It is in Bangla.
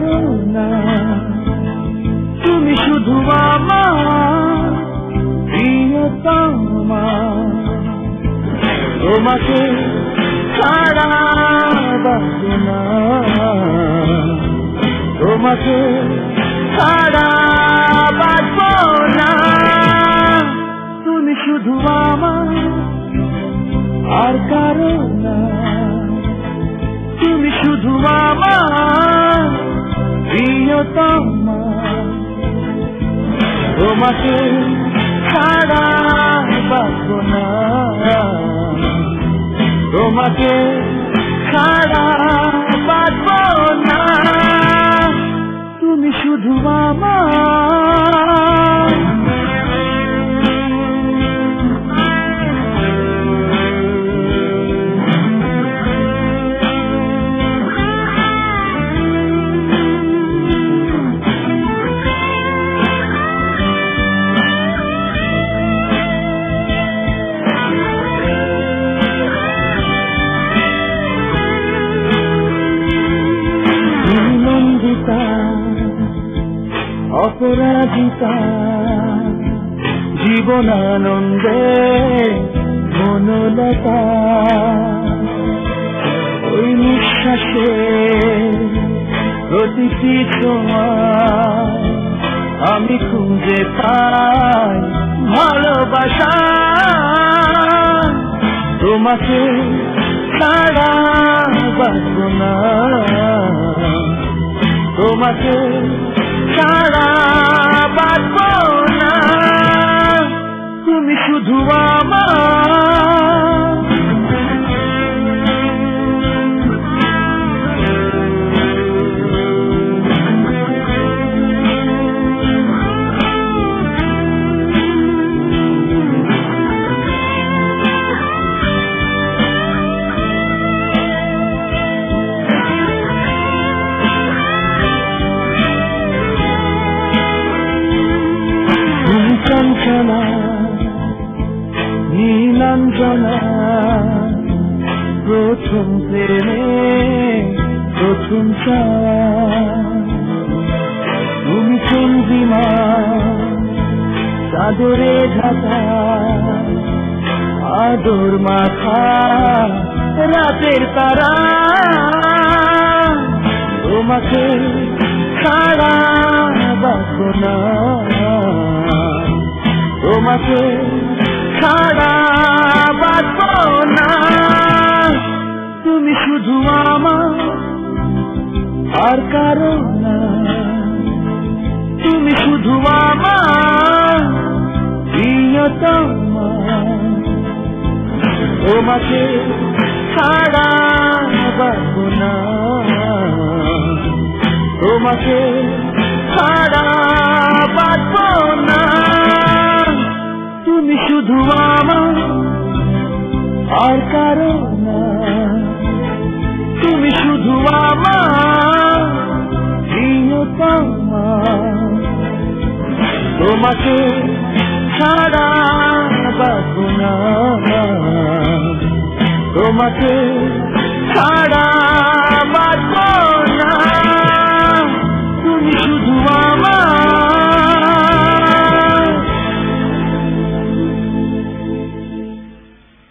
কারো না, তুমি শুধু আমার প্রিয়তমা। তোমাকে ছাড়া বাঁচব না, তোমাকে ছাড়া বাঁচব না। তুমি শুধু আমার আর কারো না, তুমি শুধু আমার প্রিয়তমা। তোমাকে ছাড়া বাঁচব না, তোমাকে ছাড়া বাঁচব না। তুমি শুধু আমার। অপরাজিতা জীবনানন্দে মনলতা, ওই নিঃশ্বাসে প্রতিটি সময় আমি খুঁজে পাই ভালোবাসা। তোমাকে ছাড়া বাঁচব না, তোমাকে ছাড়া বাঁচব না। তুমি শুধু আমার। চঞ্চলা নীলাঞ্জনা, প্রথম প্রেমে প্রথম চাওয়া। তুমি চন্দ্রিমা চাদরে ঢাকা, আদর মাথা রাতের তারা। তোমাকে ছাড়া বাঁচব না, তোমাকে ছাড়া বাঁচব না। তুমি শুধু আমার আর কারো না, তুমি শুধু আমার প্রিয়তমা। তোমাকে ছাড়া বাঁচব না, তোমাকে ছাড়া বাঁচব না। তুমি শুধু আমার আর কারো না, তুমি শুধু আমার প্রিয়তমা। তোমাকে ছাড়া বাঁচব না, তোমাকে ছাড়া